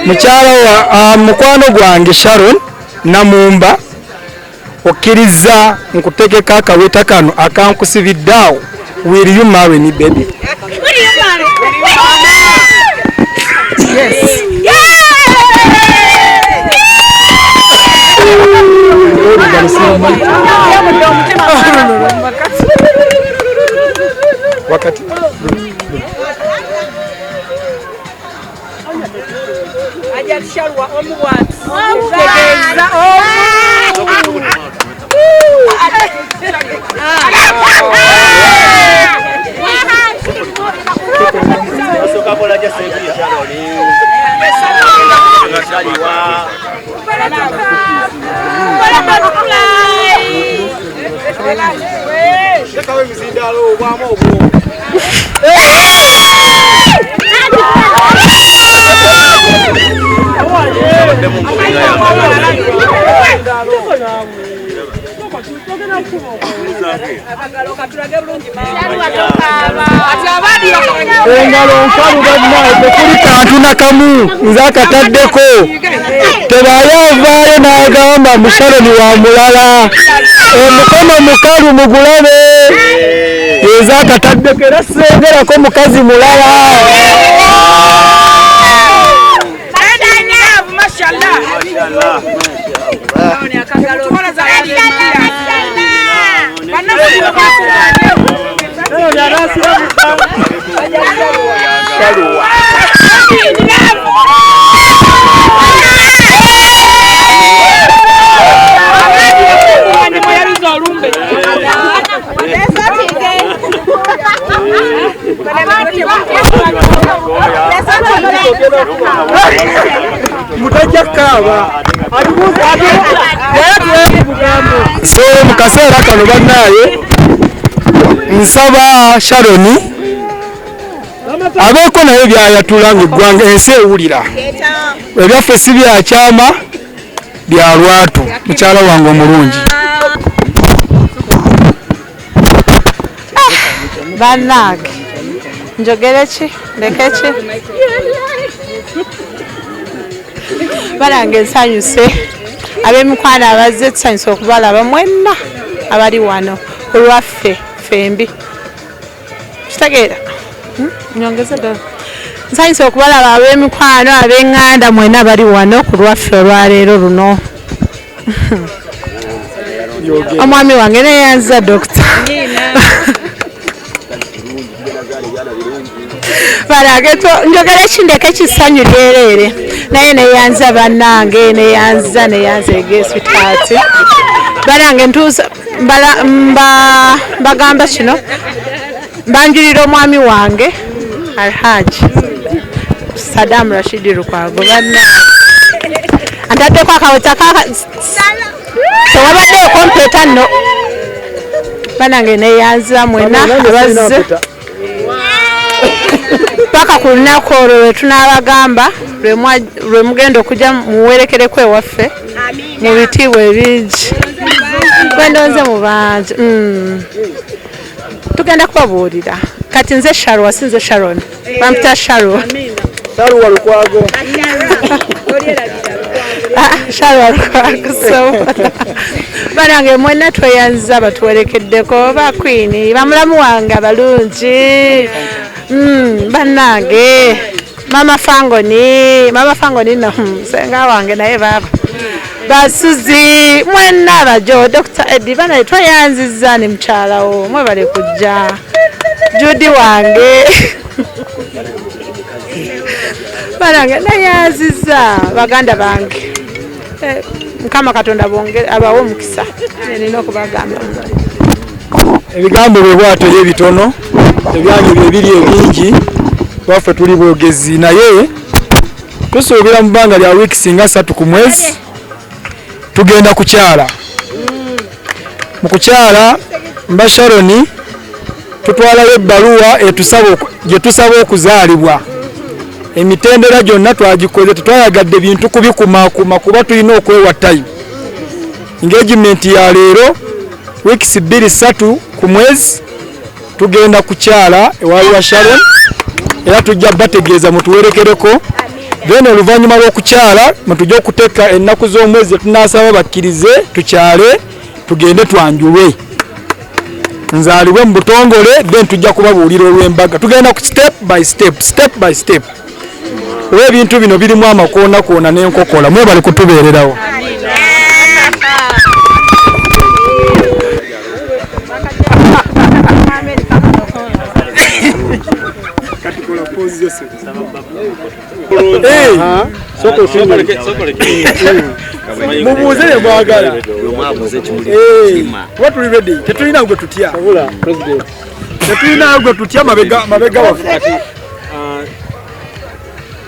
mukyala wa mukwano gwange Sharon Namumba okkiriza nkutegeka akaweta kano akankusibiddeawo. Will you marry me, baby? Will you marry me? Yes. Wakati ajatishalwa omuwati engalo nkalu banaye tekuli kantu nakamu nze akataddeko tebayavaayo n'agamba mushaloni wa mulala omukono mukalu mugulabe yeza akataddeko era sengerako mukazi mulala. So mukaseera kano bannaye nsaba Sharoni abeeko naye byayatula ng'eggwanga ensi ewulira ebyaffe si byakyama bya lwatu. Mukyala wange omulungi bannange njogere ki ndeke ki balange nsanyuse ab'emikwano abazze tusanyuse okubalaba mwenna abali wano olwaffe fembi kitegeera nyongeze ddala nsanyuse okubalaba ab'emikwano ab'eŋŋanda mwenna bali wano ku lwaffe olwaleero luno. Omwami wange neyanza dokita njogere kindeke kisanyu lyerere naye neyanza bannange neyanza egeswitaati balange ntuusa mbagamba kino mbanjulira omwami wange Alhaji Saddam Rashid Lukwago bannange antaddeko akaweta tewabaddeyo kompeta nno bannange neyanza mwena abazze paka ku lunaku olwo lwe tunaabagamba lwe mugenda okujja muwerekereko ewaffe mu bitiibwa ebingi gwendonze mu bangi tugenda kubabuulira kati nze Sharwa sinze Sharon bampita Sharwa Lukwago Sharwa Lukwago banange mwenna tweyanza batuwerekeddeko ba Queen bamulamu wange abalungi bannange mama fangoni no senga wange naye baba basuzi mwenna abajo Dr. Eddie banaye tweyanziza ne mukyalawo mwebale kujja Judy wange bannange nayanziza baganda bange Mukama Katonda abawo omukisa nina okubagamba ebigambo bwe bwato ebitono ebyanyu bibiri ebingi waffe tuli bwogezi naye tusuubira mu bbanga lya wiiki singa 3 ku mwezi tugenda kukyala. Mu kukyala mba Sharoni tutwalayo ebbaluwa gye tusaba okuzaalibwa. Emitendera gyonna twagikoze tetwayagadde bintu kubikumakuma kuba tulina okwewa time. Engagement ya leero weeks 2-3 ku mwezi tugenda kukyala ewali wa Sharon era tujja bategeeza mutuwerekereko then oluvannyuma lw'okukyala mutujja okuteeka ennaku z'omwezi tunasaba bakkirize tukyale tugende twanjulwe nzaalibwe mu butongole then tujja kubabuulira olw'embaga tugenda ku step by step oba ebintu bino birimu amakoona n'enkokola mwebale kutubeererawo mubuuze ye mwagala kuba tuli ready tetulina gwe tutya tetulina gwe tutya mabega waffe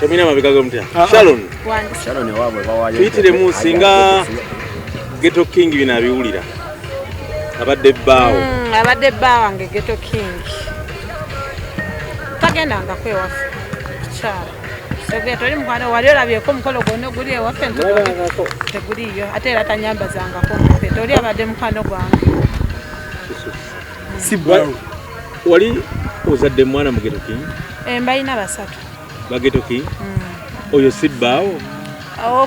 Tomina mabega gomtya Sharon wabwe bawaye tuyitiremu singa Ghetto King binabiwulira abadde bbaawo wange Ghetto King tagendanga kwewaffe kyala soge toli mukwano wali olabyeko omukolo gwonna oguli ewaffe teguliyo ate era tanyambazangako mpe toli abadde mukwano gwange wali ozadde mwana mu Ghetto King mbalina basatu ba Ghetto King oyo si bbaawo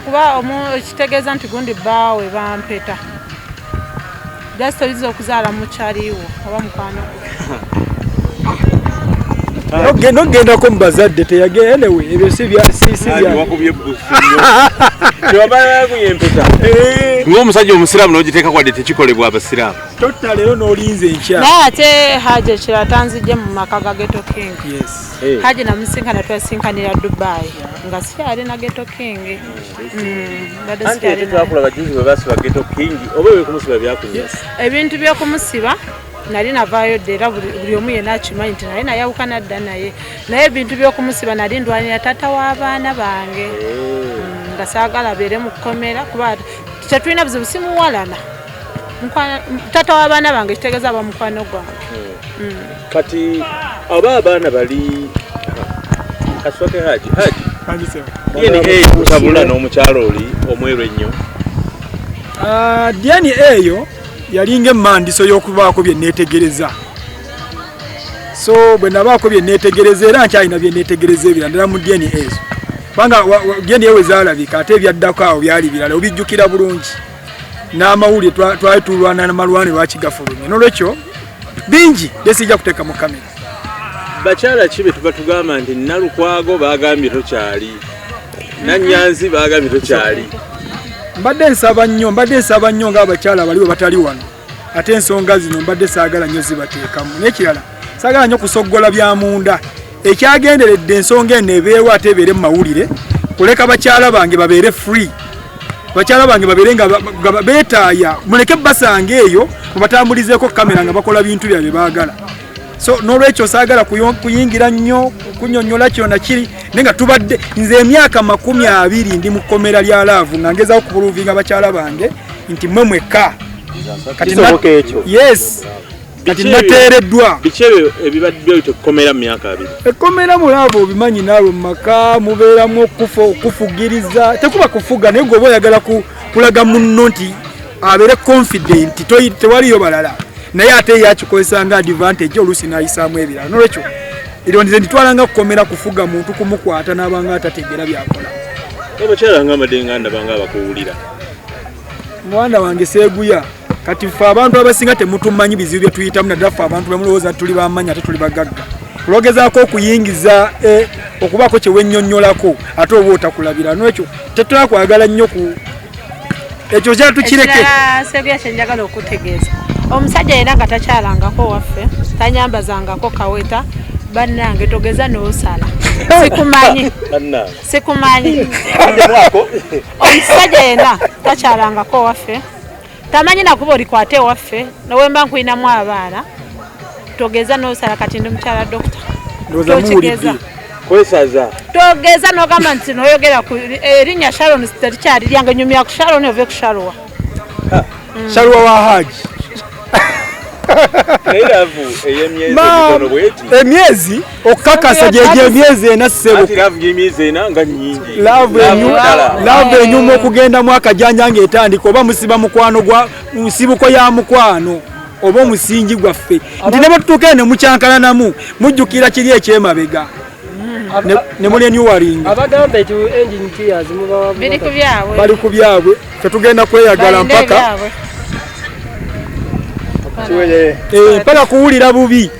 kuba kitegeeza nti gundi bbaawe bampeta just oliza okuzaala mukyaliwo oba mukwano nogendako mu bazadde teyagendewe ebyo wakubye busu empeta ng'omusajja omusiraamu n'ogiteeka kwadde tekikolebwa abasiraamu totta leero n'olinze enkya naye ate haji ekirala tanzijje mu maka ga Ghetto King haji namusinkana twasinkanira Dubai nga sikyali na Ghetto King anti ate twakulaga juzi bwe basiba Ghetto King oba ebikumusiba byakunywa ebintu by'okumusiba nali navaayo dde era buli omu yenna akimanyi nti nali nayawukana dda naye ebintu by'okumusiba nali ndwanira taata w'abaana bange nga saagala abeere mu kkomera kuba tetulina buzibu simuwalana taata w'abaana bange kitegeeza aba mukwano gwange kati aba abaana bali kaswake haji DNA kutabula n'omukyalo oli omweru ennyo DNA eyo yalinga emmandiso y'okubaako bye neetegereza so bwe nabaako bye neetegereza era nkyalina bye neetegereza ebirala ddala mu DNA ezo kubanga DNA we zaalabika ate ebyaddako awo byali birala obijjukira bulungi n'amawulire twali tulwana n'amalwane lwakigafulumye n'olwekyo bingi desijja kuteeka mu kamera bakyala ki be tuba tugamba nti Nalukwago baagambye tokyali Nanyanzi baagambye tokyali mbadde nsaba nnyo ng'abakyala abaliwo batali wano ate ensonga zino mbadde saagala nnyo zibateekamu n'ekirala saagala nnyo kusoggola bya munda ekyagenderedde ensonga eno ebeewo ate ebeere mu mawulire kuleka bakyala bange babeere free bakyala bange babeere nga beetaaya muleke basanga eyo mubatambulizeeko kamera nga bakola bintu byabye baagala so n'olwekyo saagala kuyingira nnyo kunyonnyola kyonna kiri naye nga tubadde nze emyaka 20 ndi mu kkomera lya laavu nga ngezaho kupuluvinga bakyala bange nti mmwe mwekka kati nateereddwa biki ebyo ebibadde by'oyita ekkomera mu myaka 2 ekkomera mu laavu obimanyi naalwe mu maka mubeeramu okufugiriza tekuba kufuga naye gwe oba oyagala kulaga munno nti abeere confident tewaliyo balala naye ate yakikozesa nga advantage oluusi n'ayisaamu ebirala n'olwekyo erondize nditwalanga kukomera kufuga muntu kumukwata n'abanga atategeera byakola abakyala nga amadenganda banga abakuwulira mwana wange seeguya kati ffe abantu abasinga temutumanyi bizibu bye tuyitamu naddala ffe abantu bemulowooza tuli bamanyi ate tuli bagagga kulogezaako okuyingiza okubaako kye wennyonnyolako ate oba otakulabira n'ekyo tetulina kwagala nnyo ku ekyo kyala tukireke seeguya kyenjagala okutegeeza omusajja yena nga takyalangako waffe tanyambazangako kaweta bannange togeza n'osala sikumanyi omusajja yena takyalangako waffe tamanyi nakuba olikwate waffe nowemba nkwinamu abaana togeza n'osala kati ndi mukyala dokita tokigeza kwesaza togeza n'ogamba nti noyogera ku erinnya Sharon terikyali lyange nyumya ku Sharon ove ku Shalwa Shalwa wa Haji emyezi okukakasa gyegyo emyezi ena ssebo laavu enyuma okugendamu akajanja ng'etandika oba musiba mukwano gwa nsibuko ya mukwano oba omusingi gwaffe nti ne bwe tutuukire ne mukyankalanamu mujjukira kiri ekyemabega ne munenyuwalinga abagamba eti engine tears mubawa biri ku byabwe bali ku byabwe tetugenda kweyagala mpaka mpaka kuwulira bubi